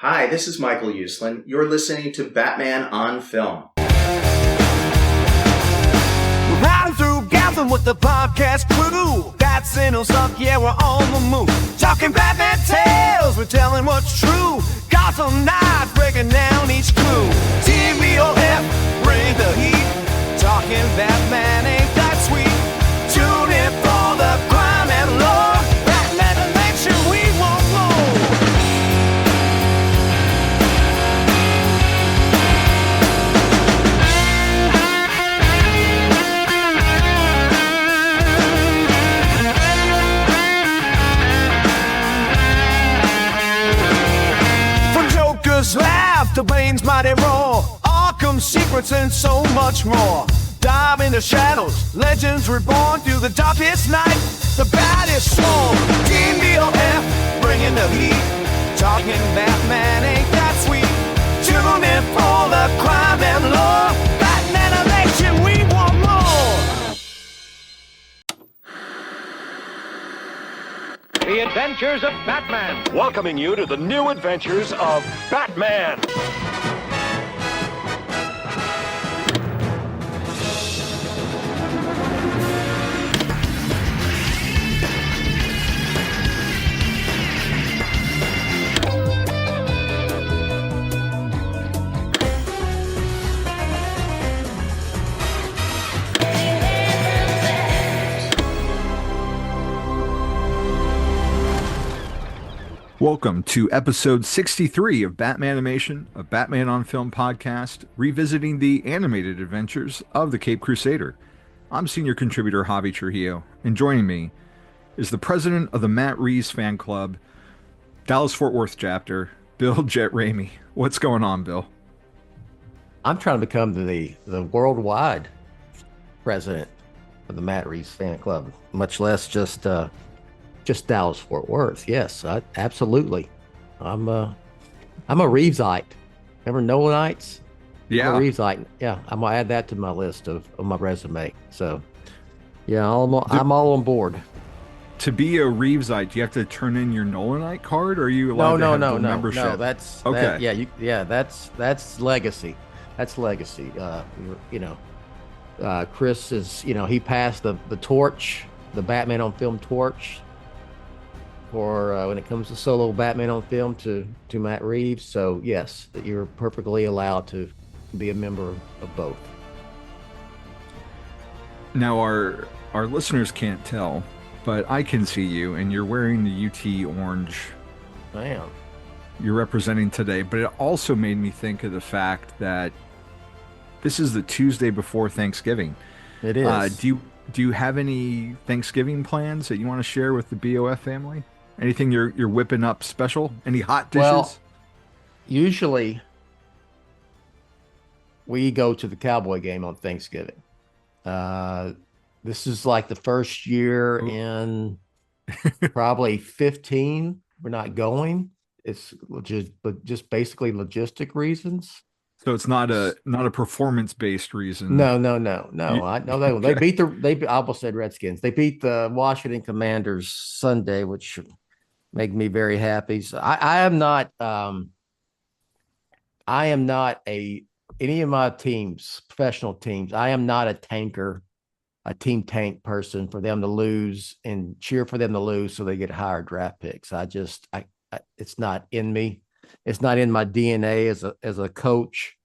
Hi, this is Michael Uslan. You're listening to Batman on Film. We're riding through Gotham with the podcast crew. Bats in us up, yeah, we're on the move. Talking Batman tales, we're telling what's true. Gotham Knights breaking down each clue. TBOF, bring the heat. Talking Batman ain't that sweet. Tune in for the crime and lore. Batmanimation, we want more. Laugh, the Bane's mighty roar, Arkham secrets and so much more. Dive into shadows, legends reborn through the darkest night. The baddest swarm, Team BOF, bringing the heat. Talking Batman ain't that sweet. Tune in for the crime and lore. Batmanimation, we want more. The Adventures of Batman, welcoming you to the new adventures of Batman. Welcome to episode 63 of Batmanimation, a Batman on Film podcast, revisiting the animated adventures of the Caped Crusader. I'm senior contributor Javi Trujillo, and joining me is the president of the Matt Reeves fan club, Dallas-Fort Worth chapter, Bill Jett Ramey. What's going on, Bill? I'm trying to become the worldwide president of the Matt Reeves fan club, much less just Dallas-Fort Worth. Yes, absolutely. I'm a Reevesite. Remember Nolanites? Yeah. I'm a Reevesite. Yeah, I'm gonna add that to my list of my resume. So, yeah, I'm all on board. To be a Reevesite, do you have to turn in your Nolanite card, or are you allowed to have the membership? No, that's okay. That's legacy. That's legacy. Chris is, he passed the torch, the Batman on Film torch, for when it comes to solo Batman on film to Matt Reeves. So yes, that you're perfectly allowed to be a member of both. Now our listeners can't tell, but I can see you, and you're wearing the UT orange. I am. You're representing today, but it also made me think of the fact that this is the Tuesday before Thanksgiving. It is. Do you have any Thanksgiving plans that you want to share with the BOF family? Anything you're whipping up special? Any hot dishes? Well, usually we go to the Cowboy game on Thanksgiving. This is like the first year in probably 15 we're not going. It's just basically logistic reasons. So it's not a performance-based reason. No. I know they beat I almost said Redskins. They beat the Washington Commanders Sunday, which made me very happy. So I am not any of my teams, professional teams. I am not a team tank person for them to lose and cheer for them to lose so they get higher draft picks. It's not in me. It's not in my DNA as a coach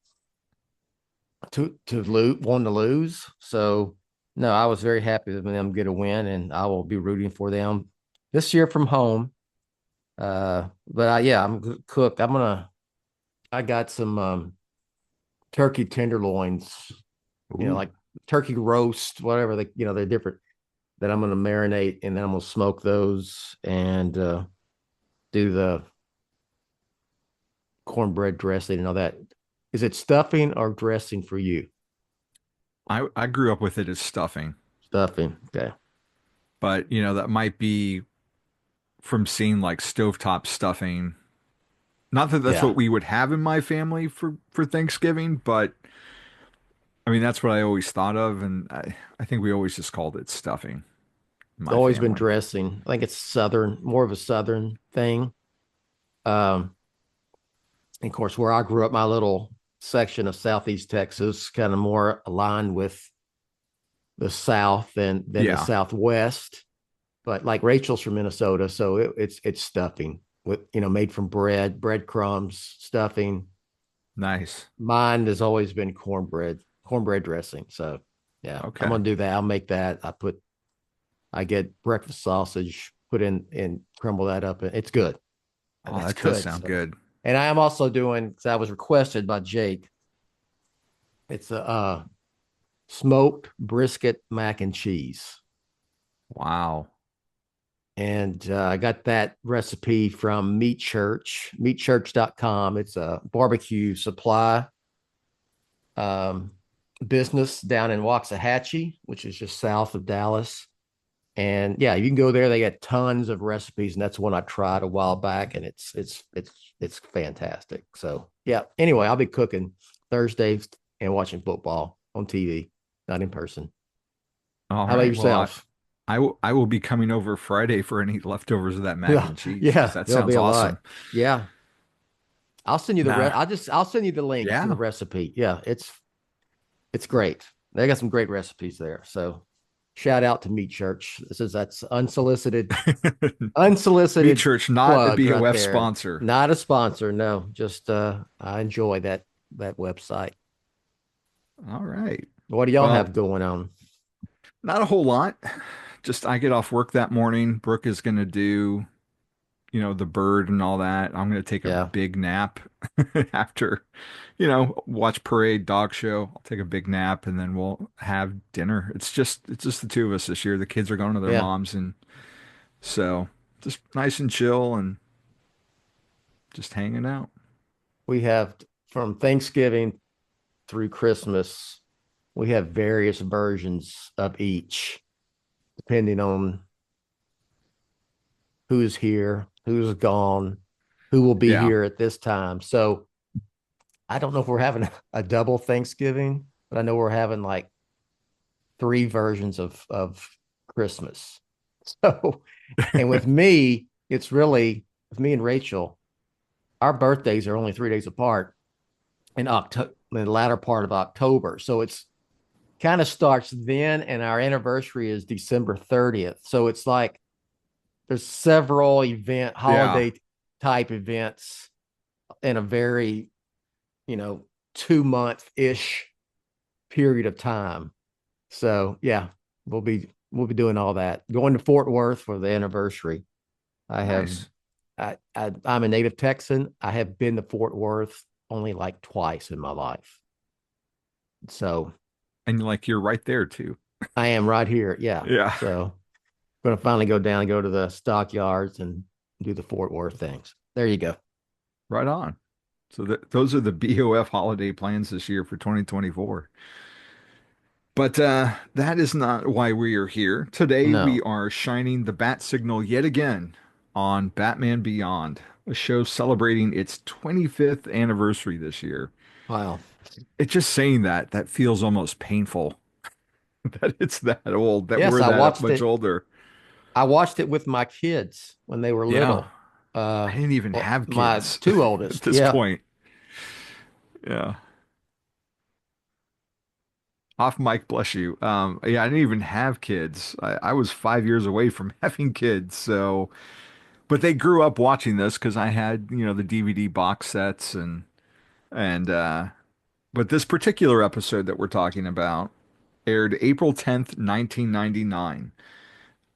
to want to lose. So no, I was very happy with them get a win, and I will be rooting for them this year from home. I'm cooked. I got some turkey tenderloins, like turkey roast, whatever they're different, that I'm gonna marinate, and then I'm gonna smoke those and do the cornbread dressing and all that. Is it stuffing or dressing for you? I grew up with it as stuffing. Stuffing, okay. But that might be from seeing like stovetop stuffing. Not that that's what we would have in my family for Thanksgiving, but I mean that's what I always thought of, and I think we always just called it stuffing. It's always been dressing. I think it's more of a Southern thing. And of course, where I grew up, my little section of Southeast Texas, kind of more aligned with the South than the Yeah. Southwest. But like Rachel's from Minnesota, so it's stuffing with made from breadcrumbs, stuffing. Nice. Mine has always been cornbread dressing. So yeah, I'm Okay. gonna do that. I'll make that. I get breakfast sausage, put in and crumble that up. It's good. Oh, It's that does good. sound So, good. and I am also doing because I was requested by Jake. It's a smoked brisket mac and cheese. Wow. And I got that recipe from Meat Church, meatchurch.com. It's a barbecue supply um, business down in Waxahachie, which is just south of Dallas. And yeah, you can go there. They got tons of recipes, and that's one I tried a while back, and it's fantastic. So yeah. Anyway, I'll be cooking Thursdays and watching football on TV, not in person. All How about right. Well, yourself? I will be coming over Friday for any leftovers of that mac Yeah, and cheese because yeah, that there'll be sounds a lot. awesome. Yeah, I'll send you the Nah. I'll send you the link to the Yeah. recipe. Yeah, it's great. They got some great recipes there. So shout out to Meat Church. That's Meat unsolicited Church, not a plug right BOF there. sponsor. Not a sponsor, no. Just I enjoy that website. All right. What do y'all Well, have going on? not a whole lot. Just I get off work that morning. Brooke is going to do, the bird and all that. I'm going to take a Yeah. big nap after, watch parade, dog show. I'll take a big nap and then we'll have dinner. It's just the two of us this year. The kids are going to their Yeah. moms and so just nice and chill and just hanging out. We have from Thanksgiving through Christmas, we have various versions of each, depending on who's here, who's gone, who will be Yeah. here at this time. So I don't know if we're having a double Thanksgiving, but I know we're having like three versions of Christmas. So, and with me, it's really with me and Rachel, our birthdays are only 3 days apart in October, in the latter part of October. So it's kind of starts then, and our anniversary is December 30th. So it's like there's several Yeah. holiday type events in a very, you know, 2 month ish period of time. So yeah, we'll be doing all that. Going to Fort Worth for the anniversary. I have Nice. I'm a native Texan. I have been to Fort Worth only like twice in my life. So And like you're right there too. I am right here. Yeah. Yeah. So I'm gonna finally go down and go to the stockyards and do the Fort Worth things. There you go. Right on. So those are the BOF holiday plans this year for 2024. But that is not why we are here. Today we No. are shining the bat signal yet again on Batman Beyond, a show celebrating its 25th anniversary this year. Wow. It's just saying that feels almost painful that it's that old, that Yes, we're that much older. I watched it with my kids when they were Yeah. little. I didn't even Well, have my kids two at oldest. this Yeah. point. Yeah. Off mic, bless you. Yeah, I didn't even have kids. I was 5 years away from having kids. So, but they grew up watching this because I had, the DVD box sets and but this particular episode that we're talking about aired April 10th, 1999.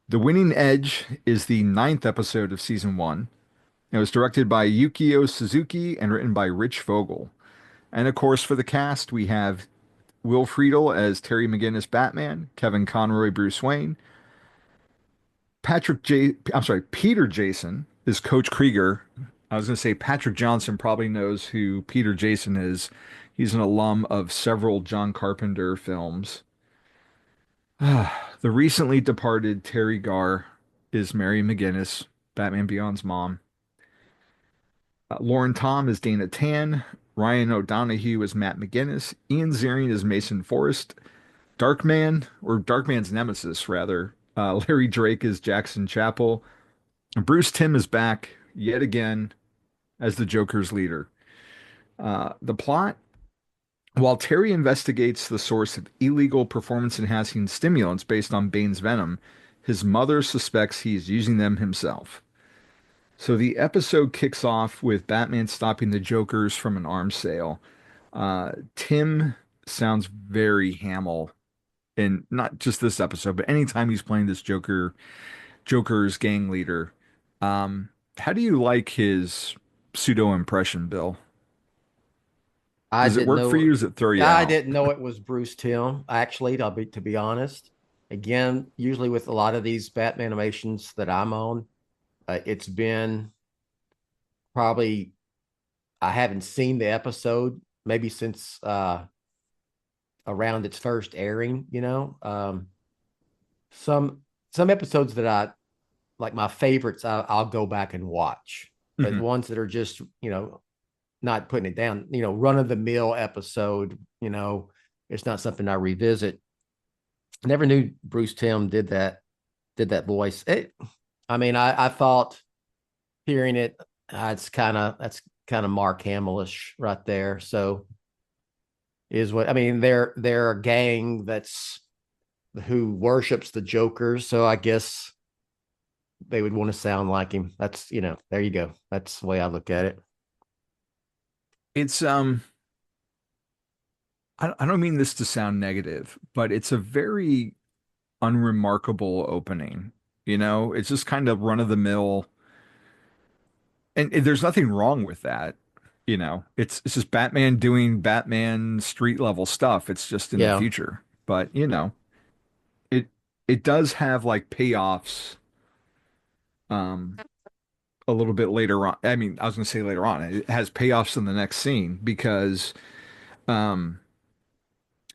The Winning Edge is the ninth episode of season one. It was directed by Yukio Suzuki and written by Rich Vogel. And of course, for the cast, we have Will Friedle as Terry McGinnis Batman, Kevin Conroy Bruce Wayne, Peter Jason is Coach Krieger. I was going to say Patrick Johnson probably knows who Peter Jason is. He's an alum of several John Carpenter films. The recently departed Terry Garr is Mary McGinnis, Batman Beyond's mom. Lauren Tom is Dana Tan. Ryan O'Donoghue is Matt McGinnis. Ian Ziering is Mason Forrest. Darkman, or Darkman's nemesis, rather. Larry Drake is Jackson Chappell. And Bruce Timm is back yet again as the Joker's leader. The plot: while Terry investigates the source of illegal performance-enhancing stimulants based on Bane's venom, his mother suspects he is using them himself. So the episode kicks off with Batman stopping the Jokers from an arms sale. Tim sounds very Hamill, and not just this episode, but anytime he's playing this Joker's gang leader. How do you like his pseudo impression, Bill? I Does it didn't work for know. you? Or does it throw you I out? didn't know it was Bruce Timm. Actually, to be honest. Again, usually with a lot of these Batman animations that I'm on, it's been probably I haven't seen the episode maybe since around its first airing. Some episodes that I like my favorites, I'll go back and watch, but Mhm. ones that are just not putting it down, run of the mill episode, it's not something I revisit. Never knew Bruce Timm did that voice. I thought hearing it, that's kind of Mark Hamillish right there. So is what I mean. They're a gang who worships the Joker. So I guess they would want to sound like him. That's there you go. That's the way I look at it. It's I don't mean this to sound negative, but it's a very unremarkable opening. It's just kind of run of the mill, and there's nothing wrong with that. It's just Batman doing Batman street level stuff. It's just in the Yeah. future, but it it does have like payoffs. Um, a little bit later on. I mean, I was going to say later on. It has payoffs in the next scene because um,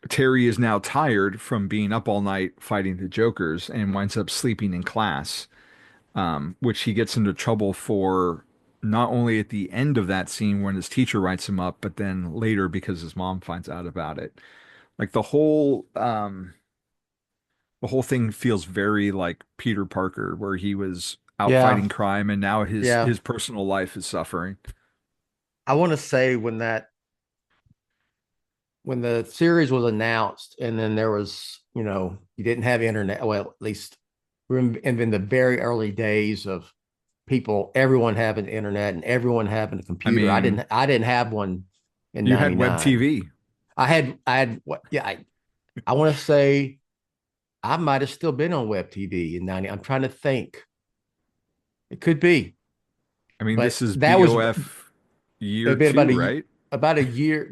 Terry is now tired from being up all night fighting the Jokers and winds up sleeping in class, which he gets into trouble for not only at the end of that scene when his teacher writes him up, but then later because his mom finds out about it. Like the whole thing feels very like Peter Parker, where he was out Yeah. fighting crime and now his Yeah. his personal life is suffering. I want to say when the series was announced and then there was, you didn't have internet. Well, at least in the very early days of everyone having internet and everyone having a I computer. mean, I didn't have one in you had web 99. TV. I had what? Yeah. I want to say I might have still been on web TV in 90. I'm trying to think. It could be, I mean, but this is that was BOF it year had been two, right? about a year.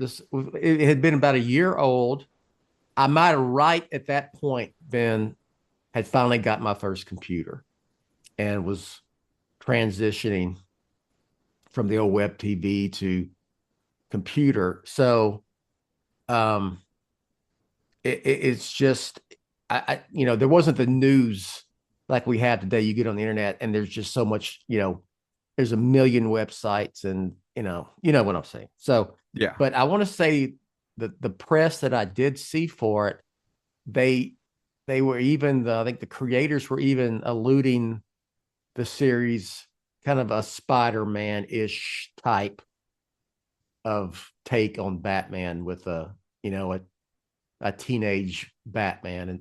It had been about a year old. I might have right at that point been had finally got my first computer and was transitioning from the old web TV to computer. So um it's just there wasn't the news like we have today. You get on the internet and there's just so much, there's a million websites and you know what I'm saying. So, Yeah. but I want to say that the press that I did see for it, they were even I think the creators were even alluding the series kind of a Spider-Man-ish type of take on Batman with a teenage Batman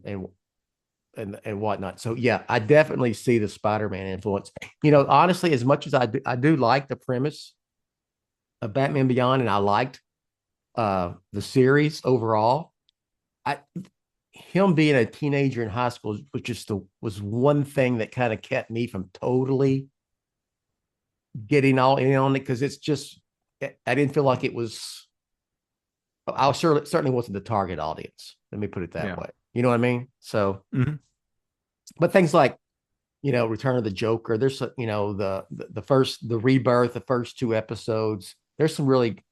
and whatnot. So yeah, I definitely see the Spider-Man influence. Honestly, as much as I do like the premise of Batman Beyond, and I liked the series overall. I Him being a teenager in high school was one thing that kind of kept me from totally getting all in on it, because it's just I didn't feel like it was. I certainly wasn't the target audience. Let me put it that Yeah. way. You know what I mean? So, Mhm. but things like Return of the Joker. There's the Rebirth, the first two episodes. There's some really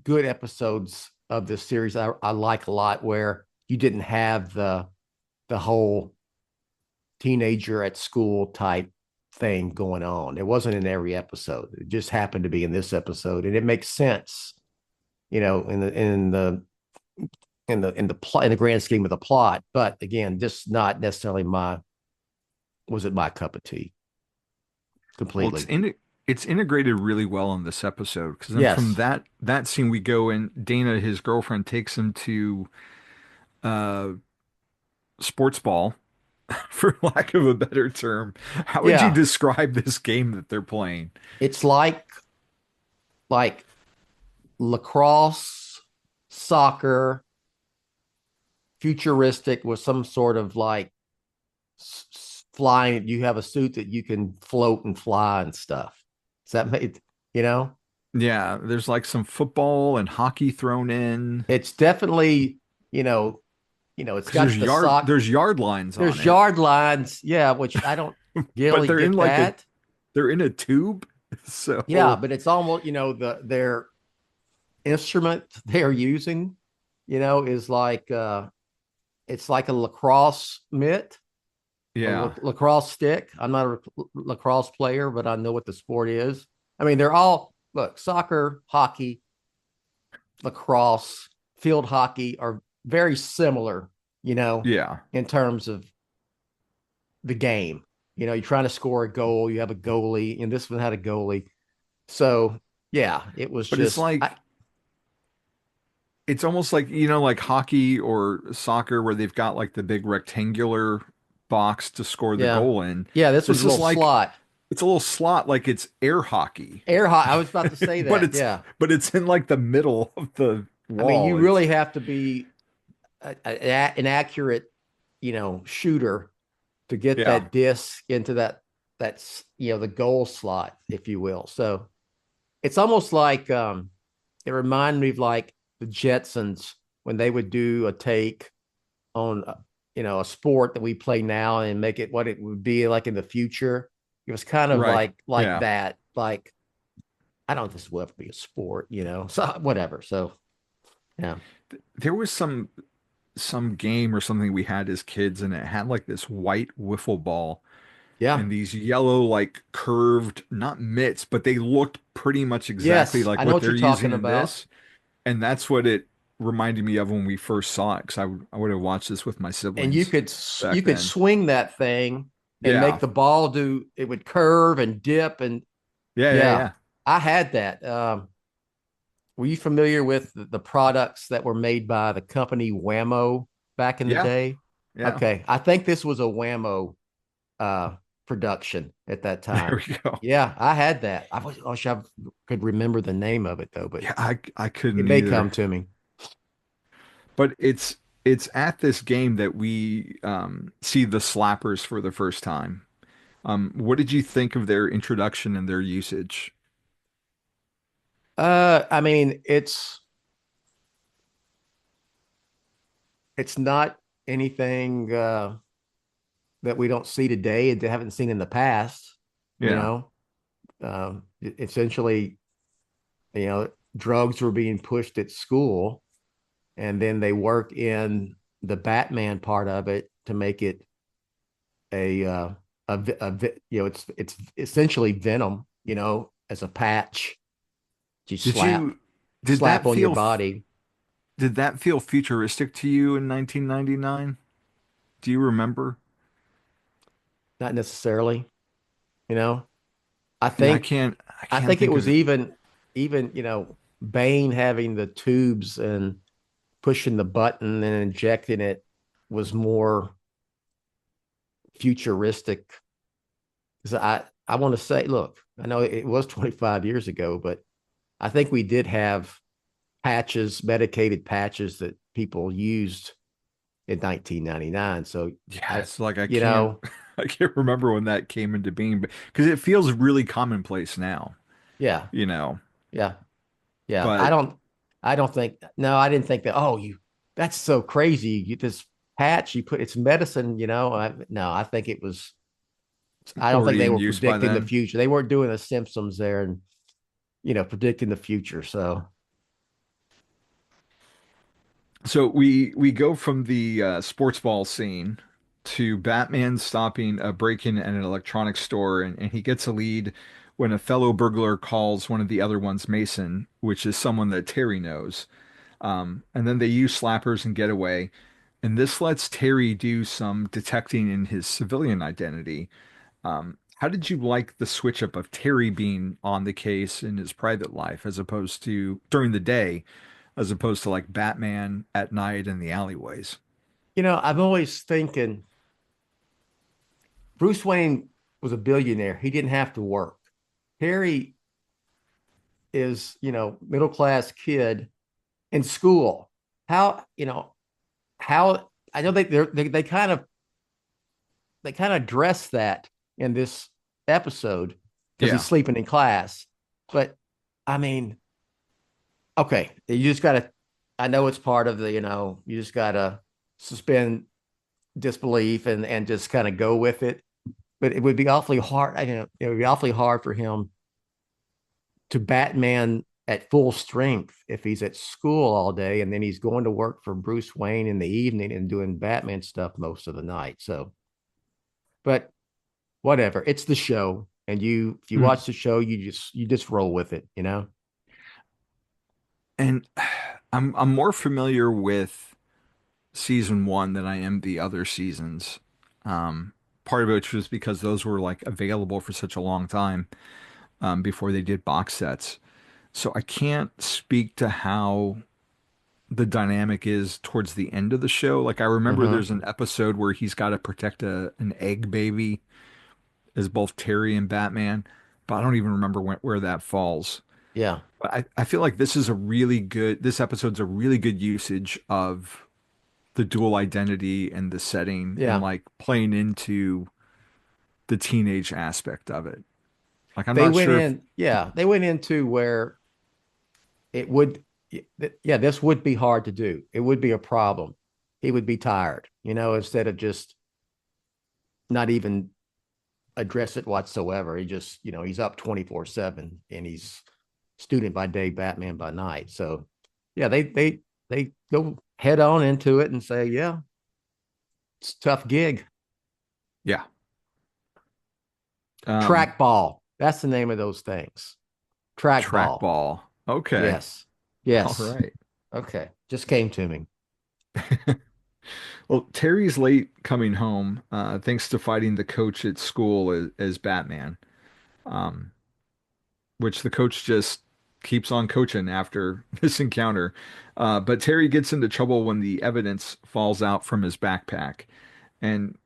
good episodes of this series I like a lot, where you didn't have the whole teenager at school type thing going on. It wasn't in every episode. It just happened to be in this episode, and it makes sense, in the grand scheme of the plot. But again, just not necessarily my cup of tea Well, completely. it's integrated really well in this episode because then from Yes. that scene we go and Dana, his girlfriend, takes him to uh sports ball, for lack of a better term. How would you Yeah. describe this game that they're playing? It's like lacrosse, soccer, futuristic with some sort of like flying. You have a suit that you can float and fly and stuff. Does that make, you know, Yeah, there's like some football and hockey thrown in it's definitely, you know, it's because got the sock. there's yard lines on There's it, yard lines. Yeah. Which I don't but really get that. they're in a tube. Yeah. So But it's almost, their instrument they're using, is like, it's like a lacrosse mitt, a yeah, lacrosse stick. I'm not a lacrosse player, but I know what the sport is. I mean, they're all look soccer, hockey, lacrosse, field hockey are very similar, yeah. in terms of the game. You're trying to score a goal, you have a goalie, and this one had a goalie. So, yeah, it was But it's just, like it's almost like like hockey or soccer where they've got like the big rectangular box to score the yeah. goal in. Yeah, this was This a is little like slot. it's a little slot like it's air hockey. Air hockey. I was about to say but that. it's Yeah. but it's in like the middle of the I mean, wall. you really have to be an accurate, shooter to get Yeah, that disc into that's the goal slot, if you will. So it's almost like it reminded me of like the Jetsons when they would do a take on a sport that we play now and make it what it would be like in the future. It was kind of right. like Yeah. that. Like I don't know if this will ever be a sport, so whatever. So yeah. There was some game or something we had as kids and it had like this white wiffle ball Yeah. and these yellow like curved not mitts, but they looked pretty much exactly Yes, like I know what what they're you're using talking in about. this. And that's what it reminded me of when we first saw it, because I would have watched this with my And you siblings could back you could then. swing that thing and make Yeah. the ball do it would curve and dip and Yeah, yeah, yeah, yeah. I had that. Were you familiar with the products that were made by the company Whammo back in the Yeah, day? yeah. Okay, I think this was a Whammo uh, production at that There time. we go. Yeah, I had that. Wish I could remember the name of it though, but Yeah, I it couldn't may come either. to me. But it's at this game that we see the slappers for the first time. What did you think of their introduction and their usage? I mean, it's not anything that we don't see today and haven't seen in the past. You Yeah, know, essentially, drugs were being pushed at school, and then they work in the Batman part of it to make it a it's essentially venom. As a patch you did slap you did that on your feel body. did that feel futuristic to you in 1999? Do you remember? Not necessarily. You know, I Yeah, think I I can't think it think was of. even Bane having the tubes and pushing the button and injecting it was more futuristic. Because I want to say, look, I know it was 25 years ago, but I think we did have patches, medicated patches that people used in 1999. So Yeah, I, it's like you know, I can't remember when that came into being, but because it feels really commonplace now, yeah, you know. yeah, yeah. But I don't think, no, I didn't think that, oh, that's so crazy. This patch, you put, it's medicine, no, I think it was, I don't think already they in were use by predicting the then. future. They weren't doing the Simpsons there and, predicting the future. So, So we go from the sports ball scene to Batman stopping a break-in at an electronics store, and he gets a lead when a fellow burglar calls one of the other ones Mason, which is someone that Terry knows. And then they use slappers and get away. And this lets Terry do some detecting in his civilian identity. how did you like the switch up of Terry being on the case in his private life as opposed to during the day, as opposed to like Batman at night in the alleyways? I'm always thinking Bruce Wayne was a billionaire. He didn't have to work. Harry is, middle class kid in school. How, how I know they kind of dress that in this episode because Yeah. he's sleeping in class. But I mean, okay, you just gotta I know it's part of the, you just gotta suspend disbelief and just kind of go with it. But it would be awfully hard. It would be awfully hard for him to Batman at full strength if he's at school all day and then he's going to work for Bruce Wayne in the evening and doing Batman stuff most of the night. So, but whatever, it's the show, and if you Mm. watch the show, you just roll with it. And I'm more familiar with season one than I am the other seasons. Part of it was because those were like available for such a long time before they did box sets. So I can't speak to how the dynamic is towards the end of the show. Like I remember Mm-hmm. there's an episode where he's got to protect an egg baby as both Terry and Batman, but I don't even remember where that falls. Yeah, But I feel like this episode's a really good usage of the dual identity and the setting and yeah. like playing into the teenage aspect of it. Like I'm They not went sure if in. Yeah, they went into where it would. Yeah, this would be hard to do. It would be a problem. He would be tired, instead of just not even address it whatsoever. He just, he's up 24/7 and he's student by day, Batman by night. So yeah, they go head on into it and say, yeah, it's a tough gig. yeah. Um Trackball. That's the name of those things. Trackball. Trackball. Okay. Yes. All Yes. right. Okay. Just came to me. Well, Terry's late coming home, thanks to fighting the coach at school as Batman, um, which the coach just keeps on coaching after this encounter. But Terry gets into trouble when the evidence falls out from his backpack. And,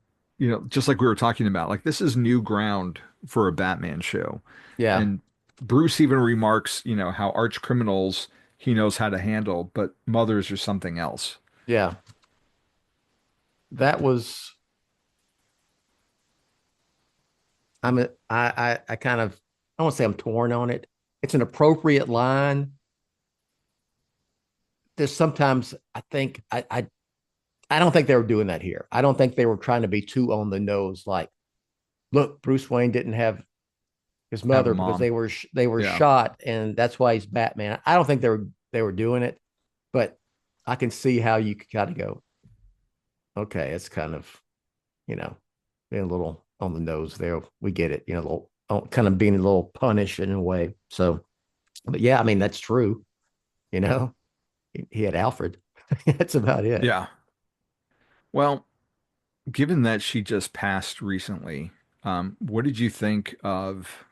just like we were talking about, like this is new ground for a Batman show. Yeah. And Bruce even remarks, how arch criminals he knows how to handle, but mothers are something else. Yeah. That was I'm a, I kind of I won't say I'm torn on it. It's an appropriate line. There's sometimes I don't think they were doing that here. I don't think they were trying to be too on the nose. Like, look, Bruce Wayne didn't have his Have a mother because mom. they were Yeah. shot, and that's why he's Batman. I don't think they were doing it, but I can see how you could kind of go, okay, it's kind of being a little on the nose there. We get it, little kind of being a little punished in a way. So, but yeah, I mean that's true. You know, he had Alfred. That's about it. Yeah. Well, given that she just passed recently, what did you think of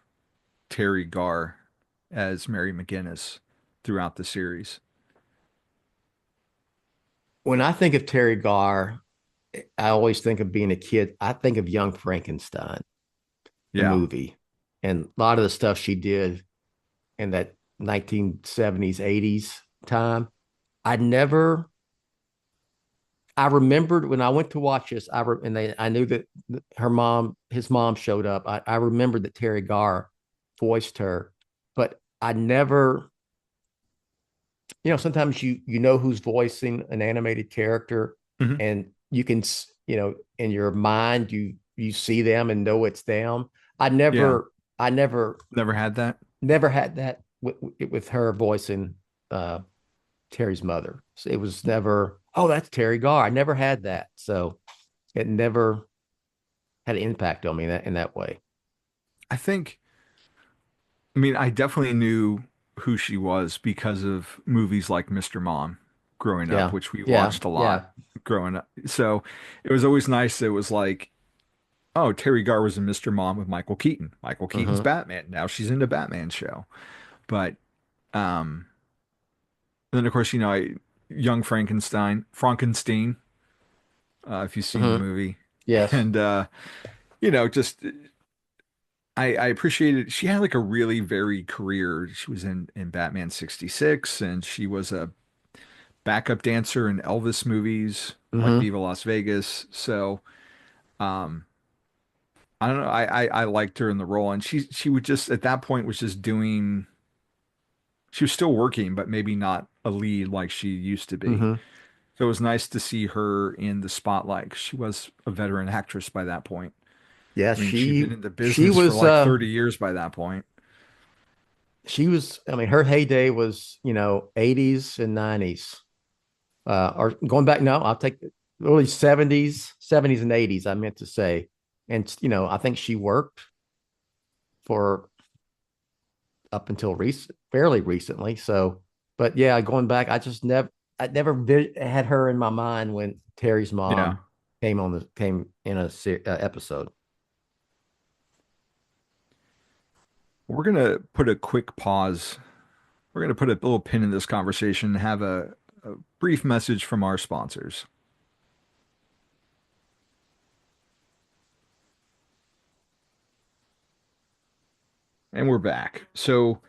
Terry Garr as Mary McGinnis throughout the series? When I think of Terry Garr, I always think of being a kid. I think of Young Frankenstein, the Yeah. movie, and a lot of the stuff she did in that 1970s, 80s time. I never, I remembered when I went to watch this, I knew that his mom showed up. I remembered that Terry Garr voiced her, but I never, sometimes you know who's voicing an animated character, Hmm. and you can in your mind you see them and know it's them. I Yeah. never I never Never had that. never had that with her voicing Terry's mother. So it was never, oh, that's Terry Garr. I never had that, so it never had an impact on me in that way. I think, I mean, I definitely knew who she was because of movies like Mr. Mom growing up, Yeah, which we yeah, watched a yeah, lot growing up. So it was always nice. It was like oh, Terry Garr was in Mr. Mom with Michael Keaton. Michael Keaton's Hmm. Batman. Now she's in the Batman show. But um, then of course, Young Frankenstein, if you've seen the Hmm. movie, Yes. and just I appreciated she had like a really varied career. She was in Batman 66, and she was a backup dancer in Elvis movies like Hmm. Viva Las Vegas. So um, I don't know. I liked her in the role, and she would just at that point was just doing. She was still working, but maybe not a lead like she used to be. Hmm. So it was nice to see her in the spotlight. She was a veteran actress by that point. Yeah, I mean, she'd been in the she business for was like 30 years by that point. she was, I mean, her heyday was, 80s and 90s. Or going back, no, I'll take the early 70s and 80s, I meant to say. And I think she worked for up until fairly recently. So, but yeah, going back, I never had her in my mind when Terry's Yeah. mom came in a episode. We're gonna put a quick pause. We're gonna put a little pin in this conversation and have a brief message from our sponsors. And we're back. So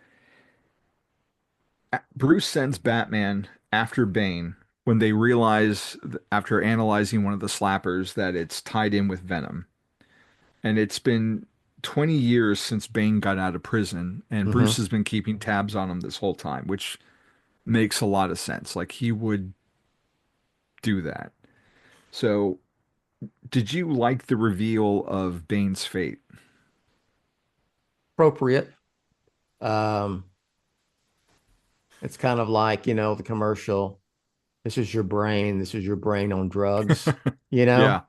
Bruce sends Batman after Bane when they realize, after analyzing one of the slappers, that it's tied in with Venom. And it's been 20 years since Bane got out of prison, and Bruce Hmm. has been keeping tabs on him this whole time, which makes a lot of sense. Like he would do that. So, did you like the reveal of Bane's fate? Appropriate. Um, it's kind of like, the commercial. This is your brain. This is your brain on drugs, Yeah,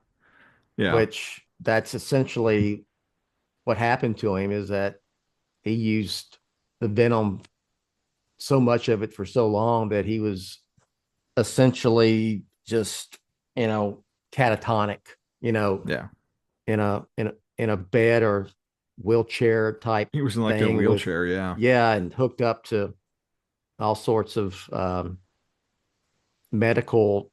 yeah. which that's essentially what happened to him is that he used the venom so much of it for so long that he was essentially just, you know, catatonic, you know, Yeah. in a bed or wheelchair type He was in like a thing with, wheelchair, yeah. yeah, and hooked up to all sorts of medical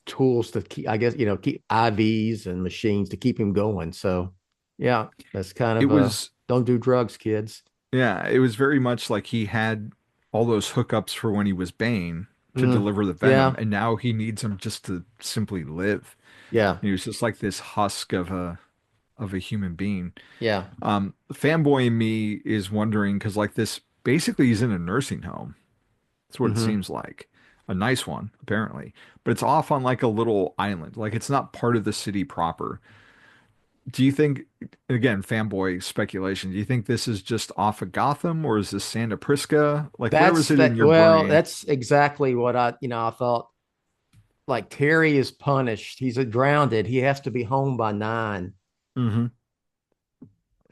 tools to keep, I guess, keep IVs and machines to keep him going. So, yeah, that's kind It of a was don't do drugs, kids. Yeah, it was very much like he had all those hookups for when he was Bane to Mm, deliver the venom, yeah, and now he needs them just to simply live. yeah, He was just like this husk of a human being. yeah. Fanboy in me is wondering because like this basically he's in a nursing home. That's what it Hmm. seems like. A nice one, apparently. But it's off on like a little island. Like it's not part of the city proper. Do you think, again, fanboy speculation, do you think this is just off of Gotham or is this Santa Prisca? Like, where was it in your Well, brain? that's exactly what I thought. Like Terry is punished. He's a grounded. He has to be home by 9. Hmm.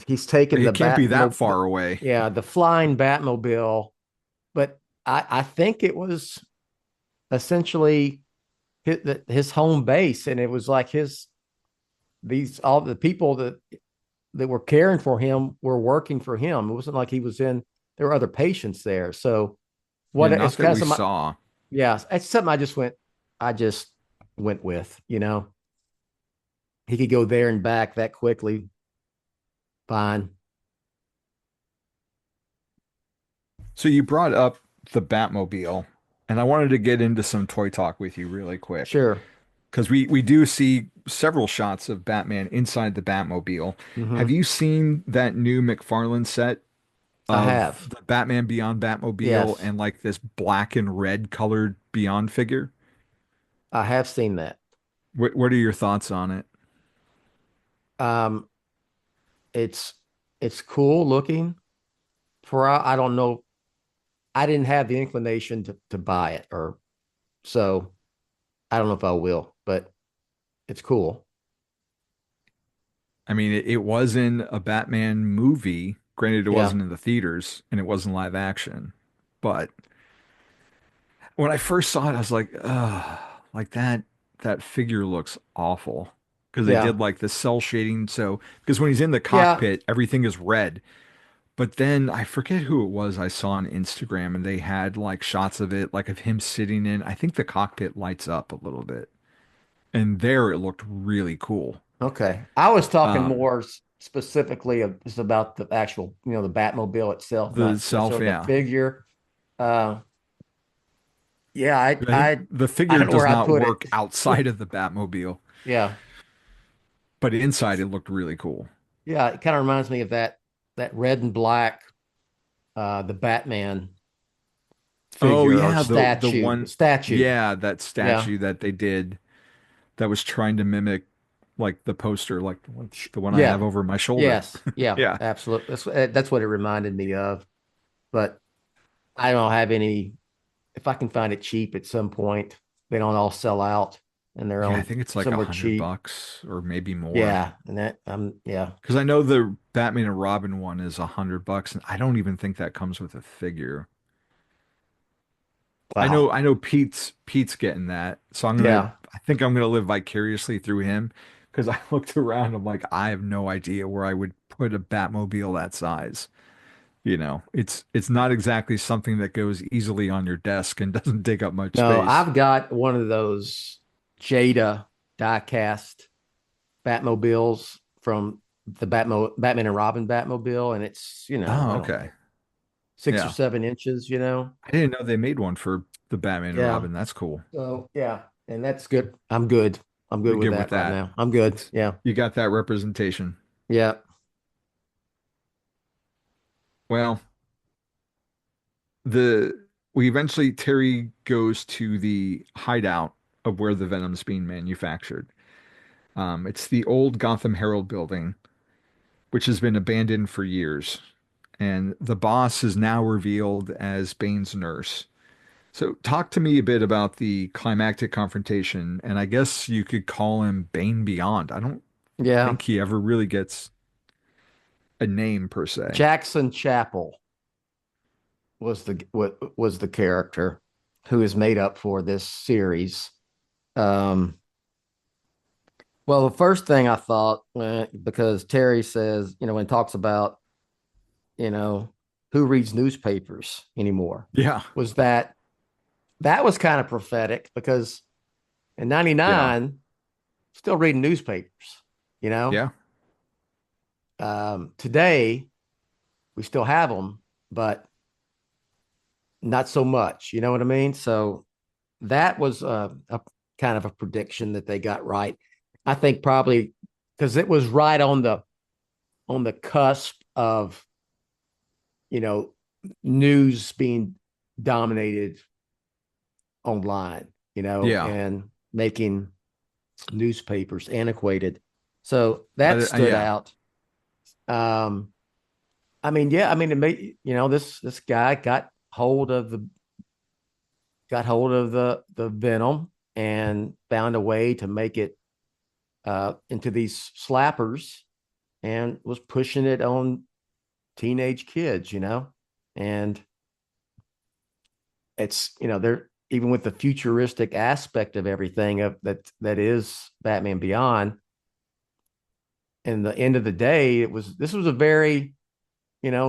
He's taken It the can't be that far away. yeah, the flying Batmobile. But I think it was essentially his home base, and it was like all the people that were caring for him were working for him. It wasn't like he was in. There were other patients there. So Yeah, what it's not that kind of we some, saw. yeah, it's something I just went with. He could go there and back that quickly. Fine. So you brought up the Batmobile, and I wanted to get into some toy talk with you really quick. Sure. Because we do see several shots of Batman inside the Batmobile. Have Hmm. you seen that new McFarlane set I of have. the Batman Beyond Batmobile Yes, and like this black and red colored Beyond figure? I have seen that. What are your thoughts on it? Um, it's it's cool looking. I don't know. I didn't have the inclination to buy it, or so I don't know if I will, but it's cool. I mean, it was in a Batman movie. Granted, it Yeah. wasn't in the theaters and it wasn't live action. But when I first saw it, I was like, ugh, like that figure looks awful. because they Yeah. did like the cell shading. So because when he's in the Yeah. cockpit, everything is red. But then I forget who it was I saw on Instagram, and they had like shots of it, like of him sitting in. I think the cockpit lights up a little bit, and there it looked really cool. Okay. I was talking Um, more specifically of just about the actual, the Batmobile itself, the not self, necessarily the yeah. figure. Uh, yeah, I think the I figure don't know does where I not put it. work outside of the Batmobile, Yeah. but inside it looked really cool. Yeah. It kind of reminds me of that red and black, the Batman Oh figure or yeah, the statue. The one, statue. yeah, that Yeah. statue that they did that was trying to mimic like the poster, like the one I have Yeah. over my shoulder. Yes. Yeah. Yeah. Absolutely. That's what it reminded me of. But I don't have any. If I can find it cheap at some point, they don't all sell out and they're Yeah, I on think it's like a somewhere hundred cheap. bucks or maybe more. Yeah, and that yeah. Because I know the Batman and Robin one is $100, and I don't even think that comes with a figure. Wow. I know Pete's getting that, so Yeah. I think I'm gonna live vicariously through him. Because I looked around, I'm like, I have no idea where I would put a Batmobile that size. It's not exactly something that goes easily on your desk and doesn't take up much No, space. I've got one of those Jada die-cast Batmobiles from the Batman and Robin Batmobile, and it's, Oh, I don't know, okay. 6 or 7 inches, I didn't know they made one for the Batman and Yeah. Robin. That's cool. So yeah, and that's good. I'm good. I'm good You're with good with that right that. now. I'm good. It's Yeah. you got that representation. Yeah. Well, the we eventually Terry goes to the hideout of where the Venom's being manufactured. It's the old Gotham Herald building, which has been abandoned for years, and the boss is now revealed as Bane's nurse. So, talk to me a bit about the climactic confrontation, and I guess you could call him Bane Beyond. I don't Yeah. think he ever really gets a name per se. Jackson Chapel what was the character who is made up for this series. Um, well, the first thing I thought, because Terry says, when he talks about, you know, who reads newspapers anymore, Yeah, was that was kind of prophetic because in yeah, '99, still reading newspapers, you know. yeah. Today we still have them, but not so much. You know what I mean? So that was a kind of a prediction that they got right. I think probably because it was right on the cusp of you know news being dominated online, Yeah. and making newspapers antiquated. So that stood Yeah. out. Um, I mean, yeah, I mean, it made this guy got hold of the venom and found a way to make it into these slappers and was pushing it on teenage kids, and it's they're even with the futuristic aspect of everything of that is Batman Beyond. And the end of the day, this was a very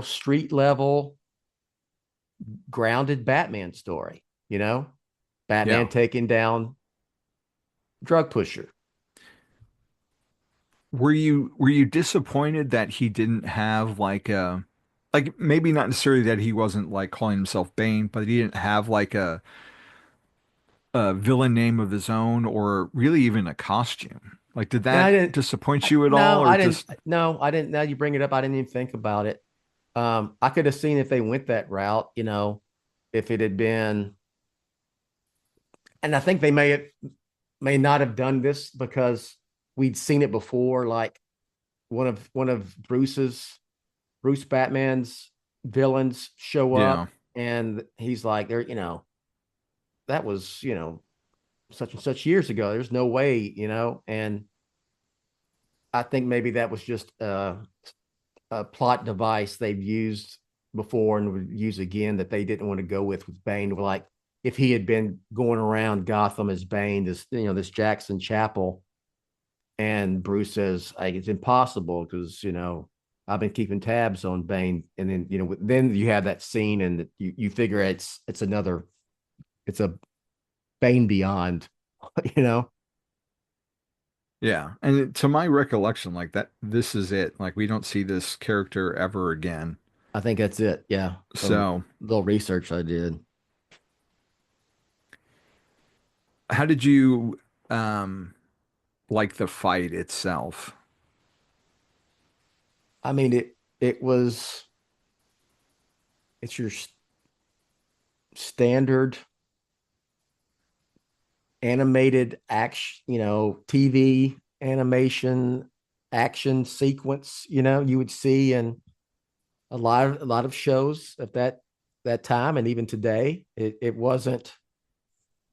street level grounded Batman story. Batman Yeah. taking down drug pusher. Were you disappointed that he didn't have like maybe not necessarily that he wasn't like calling himself Bane, but he didn't have like a villain name of his own or really even a costume? Like, did And I that didn't. disappoint you at all, No, or I didn't. just No, I didn't. Now you bring it up, I didn't even think about it. I could have seen if they went that route. If it had been, and I think they may not have done this because we'd seen it before. Like one of Bruce Batman's villains show yeah. up, and he's like, that was such and such years ago. There's no way, and I think maybe that was just a plot device they've used before and would use again that they didn't want to go with Bane. Like if he had been going around Gotham as Bane, this Jackson Chapel, And Bruce says, like, it's impossible because, I've been keeping tabs on Bane. And then, then you have that scene and you figure it's a Bane beyond, you know? Yeah. And to my recollection, like that, this is it. Like we don't see this character ever again. I think that's it. Yeah. From So, little research I did. how did you um like the fight itself? I mean, it was, it's your standard animated action, TV animation action sequence, you would see in a lot of shows at that time and even today. It wasn't,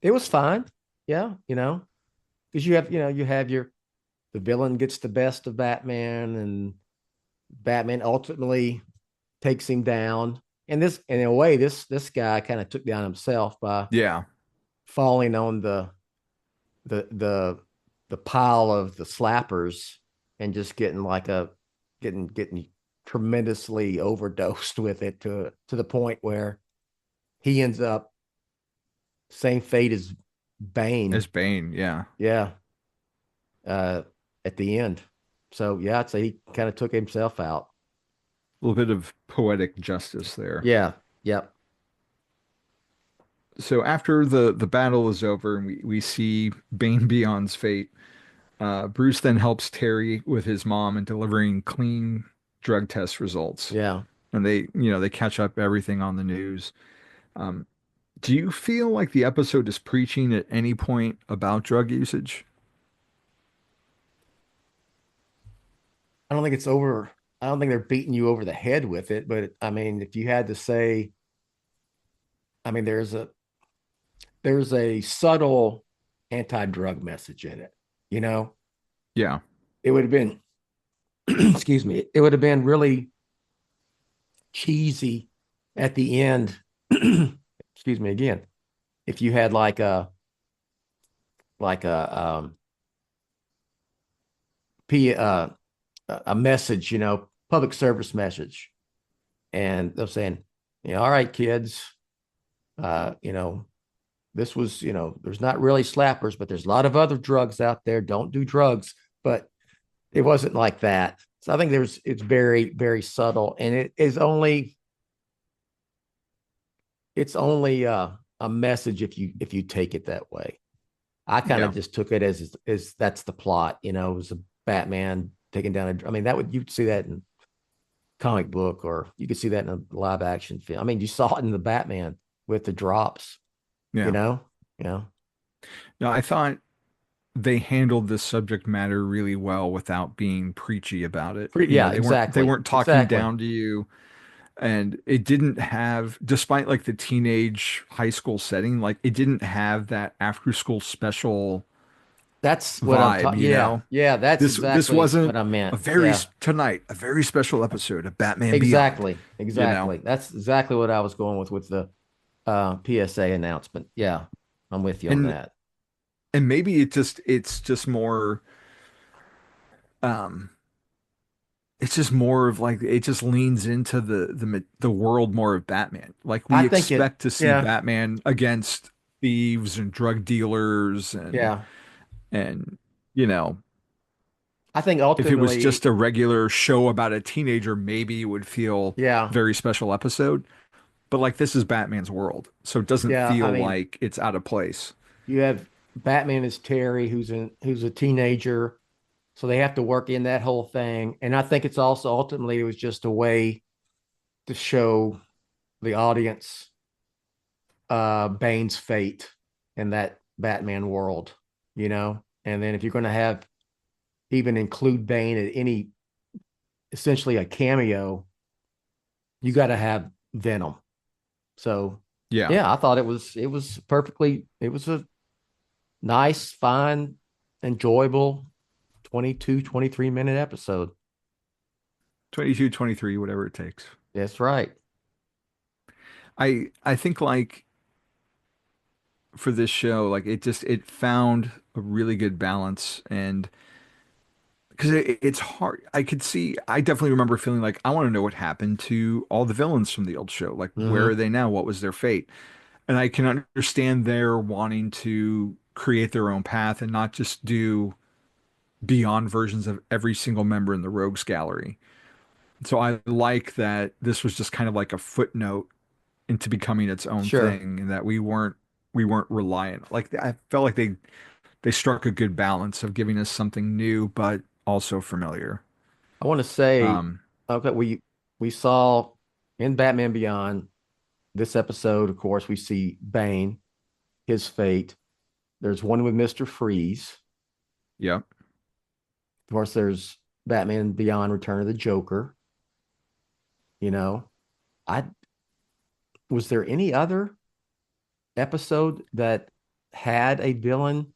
it was fine. Yeah, because you have the villain gets the best of Batman and Batman ultimately takes him down. And this, in a way, this guy kind of took down himself by Yeah. falling on the the the pile of the slappers and just getting tremendously overdosed with it to the point where he ends up same fate as As Bane. Bane, yeah. Yeah, uh, at the end. So yeah, I'd say he kind of took himself out. A little bit of poetic justice there. Yeah. Yep. So after the battle is over and we see Bane Beyond's fate, Bruce then helps Terry with his mom in delivering clean drug test results. Yeah. And they catch up everything on the news. Um, do you feel like the episode is preaching at any point about drug usage? I don't think it's over. I don't think they're beating you over the head with it, but I mean, if you had to say, I mean, there's a subtle anti-drug message in it. You know, Yeah. it would have been, excuse me, it would have been really cheesy at the end. Excuse me again. If you had like a p a message, public service message, and they're saying, all right, kids, uh, you know, this was, there's not really slappers, but there's a lot of other drugs out there. Don't do drugs. But it wasn't like that. So I think it's very, very subtle. And it's only a message if you take it that way. I kind Yeah. of just took it as that's the plot, it was a Batman taking down I mean, you'd see that in comic book, or you could see that in a live action film. I mean, you saw it in the Batman with the drops, you Yeah. know? Yeah. No, I thought they handled this subject matter really well without being preachy about it. Yeah, They exactly. weren't talking Exactly. down to you, and it didn't have, despite like the teenage high school setting, like it didn't have that after school special That's what I'm vibe, talking. Yeah. Yeah, that's This exactly what wasn't I meant. Yeah. a very special episode of Batman Beyond, Exactly. you know. Exactly. That's exactly what I was going with the PSA announcement. Yeah. I'm with you on And that. maybe it's just more um it's just more of like it just leans into the world more of Batman. Like I we think it, expect to see yeah. Batman against thieves and drug dealers Yeah. and you know, I think if it was ultimately, just a regular show about a teenager, maybe it would feel yeah. very special episode. But like this is Batman's world, so it doesn't Yeah. I feel mean, like it's out of place. you have Batman as Terry, who's a teenager. So they have to work in that whole thing. And I think it's also ultimately it was just a way to show the audience Bane's fate in that Batman world, And then if you're going to have even include Bane at any essentially a cameo, you got to have Venom. So Yeah. yeah, I thought it was a nice, fine, enjoyable 22, 23-minute episode. 22, 23, whatever it takes. That's right. I think like for this show, like it found a really good balance, and because it's hard. I definitely remember feeling like I want to know what happened to all the villains from the old show. Like, where are Mm-hmm. they now? What was their fate? And I can understand their wanting to create their own path and not just do beyond versions of every single member in the Rogues Gallery. So I like that this was just kind of like a footnote into becoming its own Sure. thing, and that we weren't reliant. Like I felt like they struck a good balance of giving us something new but also familiar. I want to say, Um, okay, we saw in Batman Beyond this episode, of course, we see Bane, his fate. There's one with Mr. Freeze. yeah, Of course, there's Batman Beyond Return of the Joker. You know, I was there any other episode that had a villain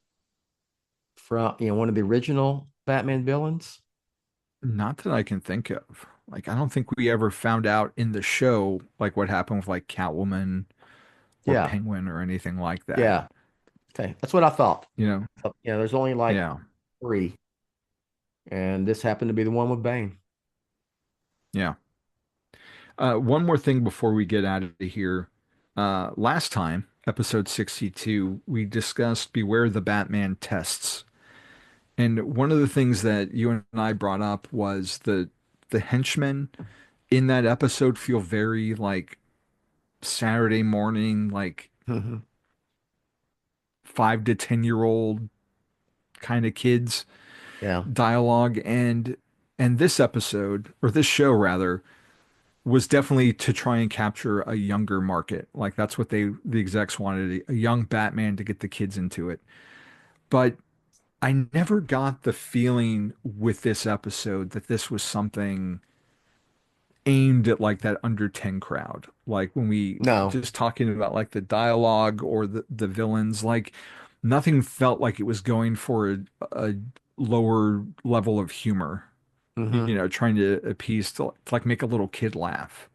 from, one of the original Batman villains? not that I can think of. Like I don't think we ever found out in the show like what happened with like Catwoman or Yeah. Penguin or anything like that. Yeah. Okay. That's what I thought. You know? There's only like Yeah, three, and this happened to be the one with Bane. yeah. One more thing before we get out of here. Last time, episode 62, we discussed Beware the Batman tests. And one of the things that you and I brought up was the henchmen in that episode feel very like Saturday morning, like Mhm. 5 to 10 year old kind of kids Yeah. dialogue. And this episode, or this show rather, was definitely to try and capture a younger market. Like that's what the execs wanted, a young Batman to get the kids into it. But I never got the feeling with this episode that this was something aimed at like that under 10 crowd. Like when we No. just talking about like the dialogue or the villains, like nothing felt like it was going for a lower level of humor, Hmm. trying to appease to like make a little kid laugh.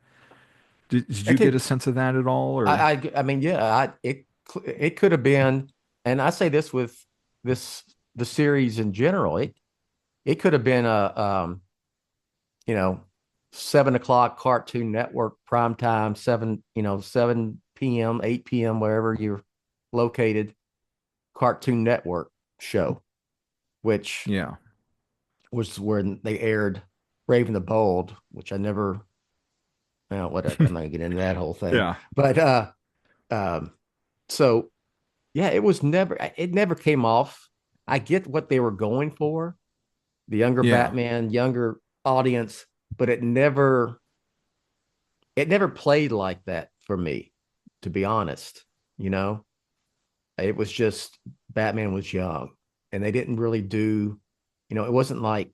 Did It you get could. a sense of that at all? Or I mean, yeah. It could have been, and I say this with this the series in general. It could have been you know, 7 o'clock Cartoon Network prime time, 7 p.m., 8 p.m., wherever you're located, Cartoon Network show, which yeah. was where they aired Brave and the Bold, which I never, whatever. I'm not gonna get into that whole thing. Yeah. But um, so yeah, it never came off. I get what they were going for, the younger Yeah. Batman, younger audience, but it never played like that for me, to be honest. You know, it was just Batman was young, and they didn't really do, it wasn't like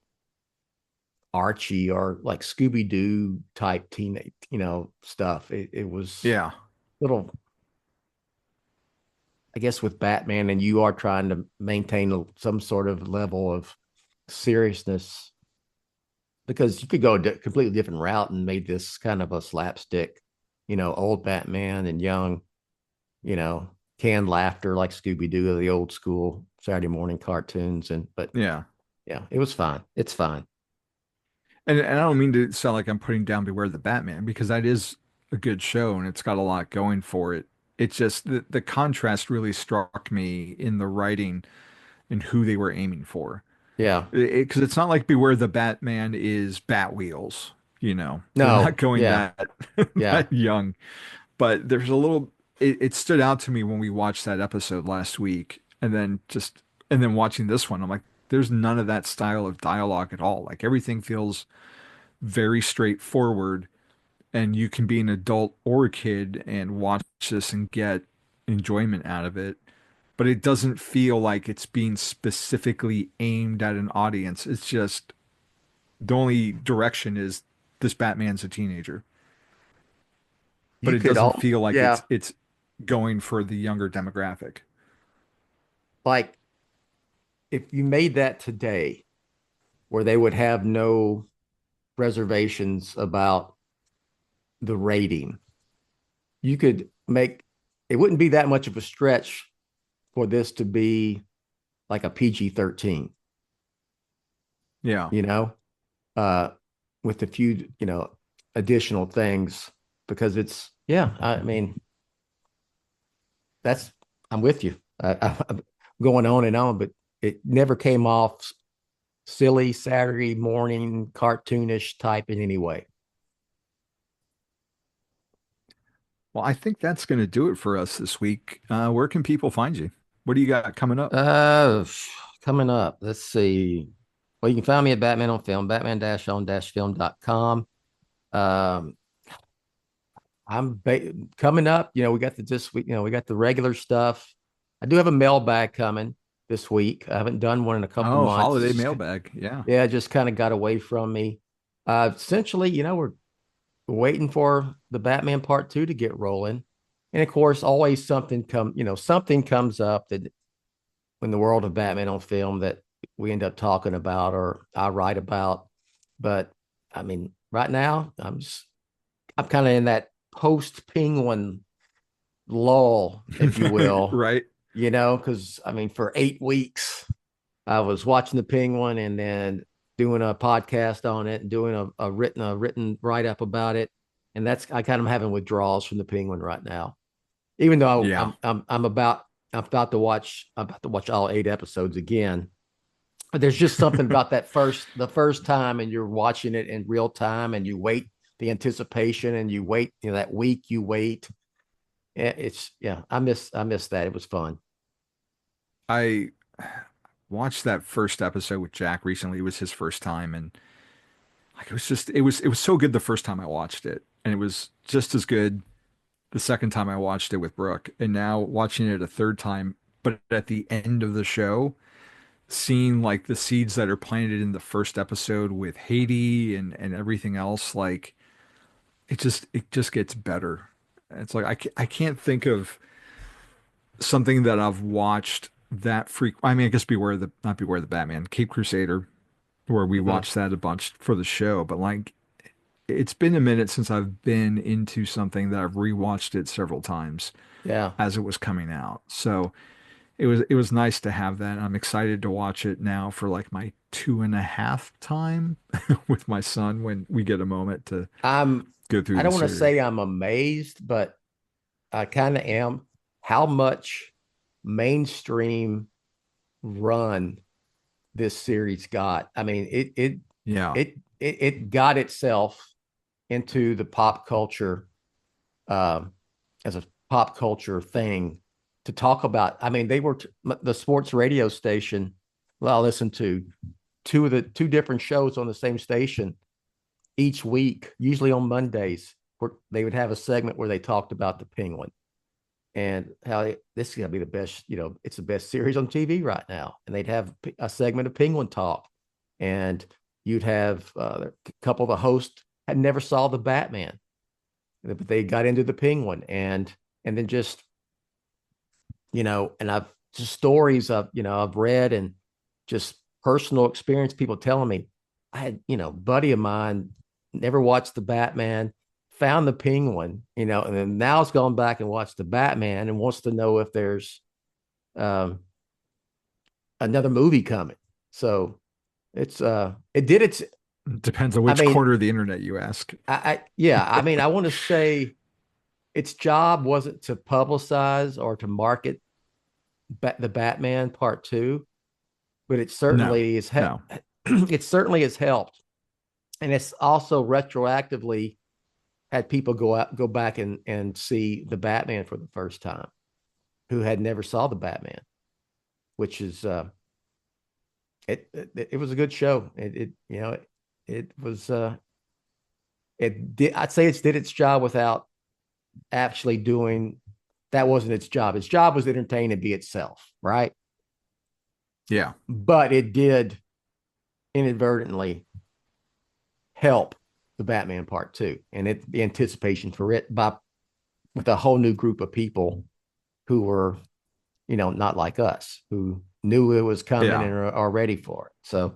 Archie or like Scooby Doo type teenage, stuff. It was Yeah. little, I guess, with Batman, and you are trying to maintain some sort of level of seriousness, because you could go a completely different route and made this kind of a slapstick, old Batman and young, you know, canned laughter like Scooby Doo, the old school Saturday morning cartoons. But Yeah. yeah, it was fine. It's fine. And I don't mean to sound like I'm putting down Beware the Batman because that is a good show and it's got a lot going for it. It's just the contrast really struck me in the writing and who they were aiming for. Yeah. Because it's not like Beware the Batman is Bat Wheels, They're not No. going Yeah. that Yeah. that young. But there's a little it stood out to me when we watched that episode last week and then watching this one, I'm like, there's none of that style of dialogue at all. Like everything feels very straightforward and you can be an adult or a kid and watch this and get enjoyment out of it. But it doesn't feel like it's being specifically aimed at an audience. It's just the only direction is this Batman's a teenager. But You it could doesn't all, feel like yeah, it's going for the younger demographic. like if you made that today where they would have no reservations about the rating, you could make it wouldn't be that much of a stretch for this to be like a PG-13. Yeah. you know, with a few, additional things because I mean, I'm with you. I'm going on and on, but it never came off silly Saturday morning cartoonish type in any way. Well, I think that's going to do it for us this week. Where can people find you? What do you got coming up? Uh, Coming up, let's see. Well, you can find me at Batman on Film, batman-on-film.com. Um, coming up. We got this week. We got the regular stuff. I do have a mailbag coming this week. I haven't done one in a couple Oh, months. holiday mailbag. Yeah. Yeah, just kind of got away from me. Essentially, we're waiting for the Batman Part 2 to get rolling. And of course, always something comes up that in the world of Batman on Film that we end up talking about or I write about. But I mean, right now, I'm kind of in that post Penguin lull, if you will. Right. Because I mean, for 8 weeks, I was watching the Penguin and then doing a podcast on it and doing a written write up about it, and I kind of having withdrawals from the Penguin right now. Even though Yeah. I'm about to watch all 8 episodes again, but there's just something about the first time, and you're watching it in real time, and you wait the anticipation, and you wait that week you wait. I miss that. It was fun. I watched that first episode with Jack recently. It was his first time, and like it was so good the first time I watched it, and it was just as good the second time I watched it with Brooke, and now watching it a third time, but at the end of the show, seeing like the seeds that are planted in the first episode with Haiti and everything else, like it just gets better. It's like I can't think of something that I've watched that I mean, I guess not Beware the Batman, Cape Crusader, where we watched that a bunch for the show, but like it's been a minute since I've been into something that I've rewatched it several times Yeah. as it was coming out. So it was nice to have that. I'm excited to watch it now for like my 2.5 time with my son when we get a moment to I'm go through I the don't want to series. say I'm amazed, but I kind of am how much mainstream run this series got. I mean, Yeah. it got itself into the pop culture as a pop culture thing to talk about. I mean, they were the sports radio station. Well, I listened to two different shows on the same station each week, usually on Mondays, where they would have a segment where they talked about the Penguin and how this is going to be the best, it's the best series on TV right now. And they'd have a segment of Penguin talk, and you'd have a couple of the hosts had never saw the Batman, but they got into the Penguin, and then just, and I've just stories I've read and just personal experience, people telling me I had, buddy of mine never watched the Batman, found the Penguin, and then now it's gone back and watched the Batman and wants to know if there's another movie coming. So it did its. Depends on which corner of the internet you ask. Yeah, I mean, I want to say its job wasn't to publicize or to market the Batman Part 2, but it certainly is. It certainly has helped, and it's also retroactively had people go back and see the Batman for the first time, who had never saw the Batman, which is it was a good show. It was it did. I'd say it did its job without actually doing. That wasn't its job. Its job was to entertain and be itself, right? Yeah. But it did inadvertently help the Batman Part 2 and the anticipation for it with a whole new group of people who were, not like us, who knew it was coming and are ready for it. So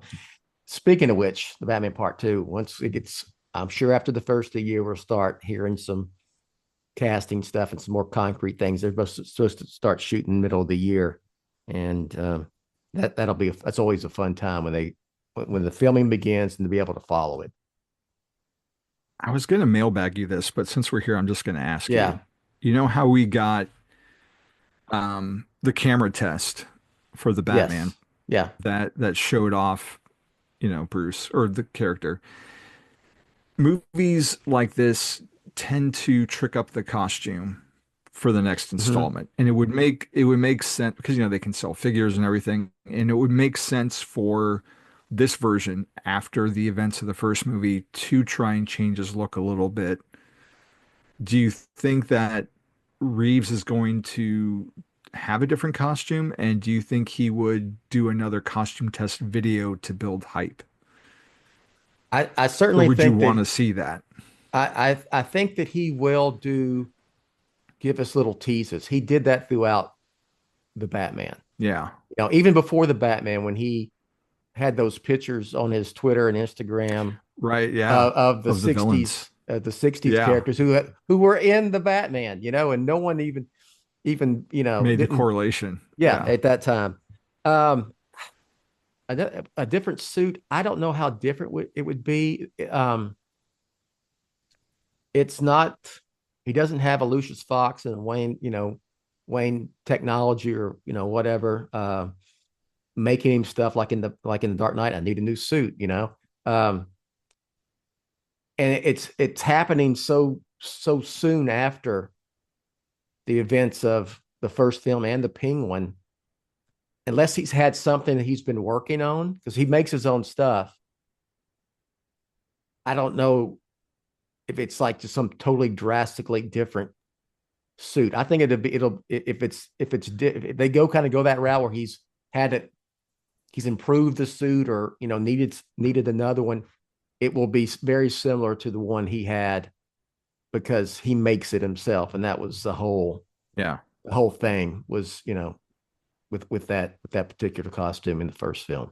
speaking of which, the Batman Part 2, once it gets, I'm sure after the first of the year, we'll start hearing some casting stuff and some more concrete things. They're supposed to start shooting middle of the year. And that's always a fun time when they when the filming begins and to be able to follow it. I was going to mailbag you this, but since we're here, I'm just going to ask Yeah. you. You know how we got the camera test for the Batman Yes. Yeah. that showed off, Bruce or the character. Movies like this tend to trick up the costume for the next Hmm. installment, and it would make sense because they can sell figures and everything, and it would make sense for this version after the events of the first movie to try and change his look a little bit. Do you think that Reeves is going to have a different costume, and do you think he would do another costume test video to build hype, I or certainly would you think want that to see that? I think that he will give us little teases. He did that throughout the Batman. Yeah, Even before the Batman, when he had those pictures on his Twitter and Instagram right. Yeah, of of the villains. the '60s Yeah, characters who were in the Batman, and no one even made the didn't. correlation. Yeah, Yeah. at that time. Um, a different suit. I don't know how different it would be. It's not. He doesn't have a Lucius Fox and Wayne technology or whatever. Making him stuff like in the Dark Knight. I need a new suit. Um, and it's happening so soon after the events of the first film and the Penguin, unless he's had something that he's been working on because he makes his own stuff. I don't know if it's like just some totally drastically different suit. I think it'll if they go that route where he's improved the suit or needed another one. It will be very similar to the one he had because he makes it himself, and that was Yeah. the whole thing was with that particular costume in the first film.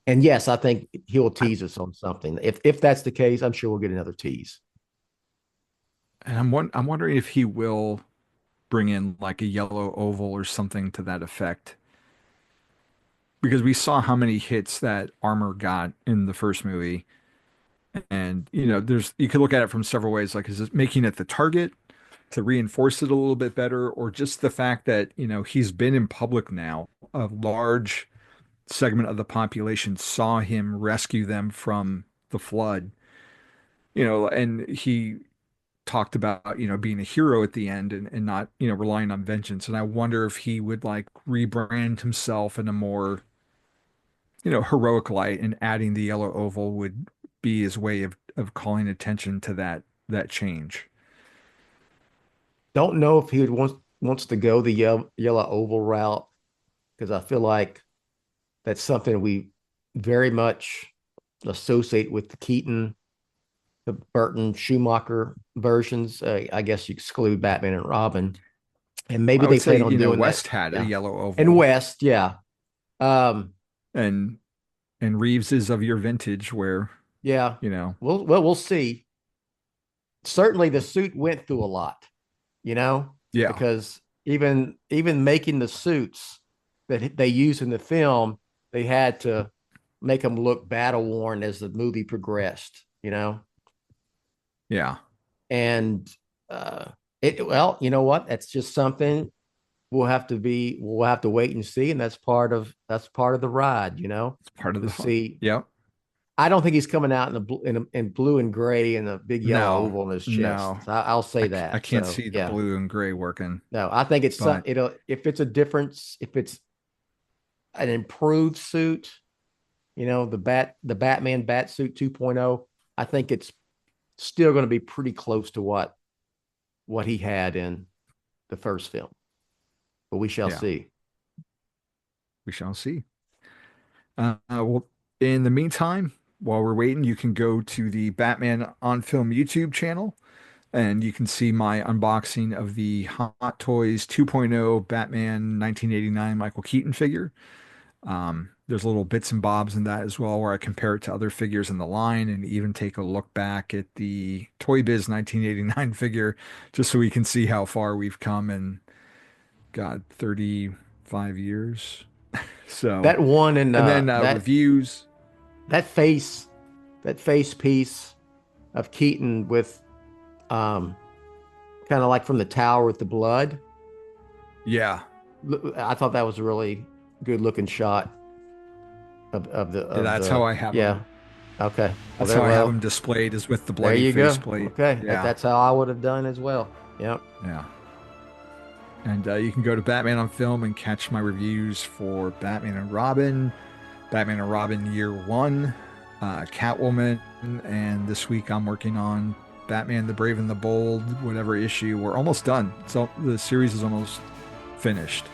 And yes, I think he'll tease us on something. If that's the case, I'm sure we'll get another tease. And I'm wondering if he will bring in like a yellow oval or something to that effect. Because we saw how many hits that armor got in the first movie. And, you could look at it from several ways. Like, is it making it the target to reinforce it a little bit better? Or just the fact that, he's been in public now. A large segment of the population saw him rescue them from the flood, and he talked about, being a hero at the end and not, relying on vengeance. And I wonder if he would like rebrand himself in a more, heroic light, and adding the yellow oval would be his way of calling attention to that change. Don't know if he would wants to go the yellow oval route because I feel like that's something we very much associate with the Keaton, the Burton, Schumacher versions. I guess you exclude Batman and Robin, and maybe I would they say, plan on doing that. West had a Yeah, yellow and oval, West, yeah, um, and Reeves is of your vintage where, yeah. you know, We'll see. Certainly, the suit went through a lot, yeah, because even making the suits that they use in the film, they had to make them look battle worn as the movie progressed. yeah, And well, you know what? That's just something we'll have to wait and see, and that's part of the ride, it's part of to the fun. see. Yep. I don't think he's coming out in blue and gray and a big yellow No, oval in his chest. no, I'll say I that. can't So see the yeah, blue and gray working, no, I think but it'll if it's a difference, if it's an improved suit, the Batman bat suit 2.0, I think it's still going to be pretty close to what he had in the first film, but we shall yeah, see. we shall see. Well, in the meantime, while we're waiting, you can go to the Batman on Film YouTube channel, and you can see my unboxing of the Hot Toys 2.0 Batman 1989 Michael Keaton figure. There's little bits and bobs in that as well, where I compare it to other figures in the line and even take a look back at the Toy Biz 1989 figure, just so we can see how far we've come in, God, 35 years. So That one and then that reviews. that face piece of Keaton with kind of like from the tower with the blood. Yeah. I thought that was a really good looking shot of the. Yeah, that's how I have Yeah. them. Okay. That's how I have them displayed, is with the There bloody you go. faceplate. Okay. Yeah. That's how I would have done as well. Yep. Yeah. And you can go to Batman on Film and catch my reviews for Batman and Robin Year One, Catwoman, and this week I'm working on Batman the Brave and the Bold, whatever issue. We're almost done. So the series is almost finished.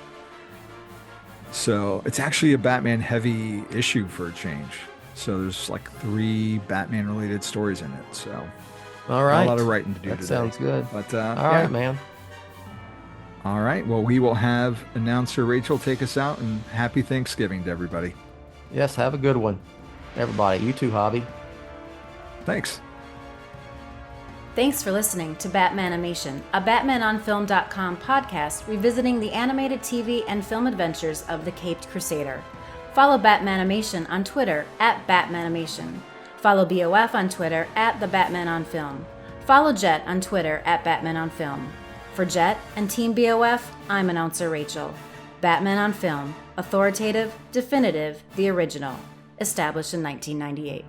So it's actually a Batman heavy issue for a change. So there's like 3 Batman related stories in it. So All right. a lot of writing to do That today. sounds good. But All right, man. All right. Well, we will have announcer Rachel take us out, and happy Thanksgiving to everybody. Yes, have a good one, everybody. You too, Javi. Thanks. Thanks for listening to Batmanimation, a BatmanOnFilm.com podcast revisiting the animated TV and film adventures of the Caped Crusader. Follow Batmanimation on Twitter @Batmanimation. Follow BOF on Twitter @TheBatmanOnFilm. Follow Jett on Twitter @BatmanOnFilm. For Jett and Team BOF, I'm announcer Rachel. Batman on Film, authoritative, definitive, the original. Established in 1998.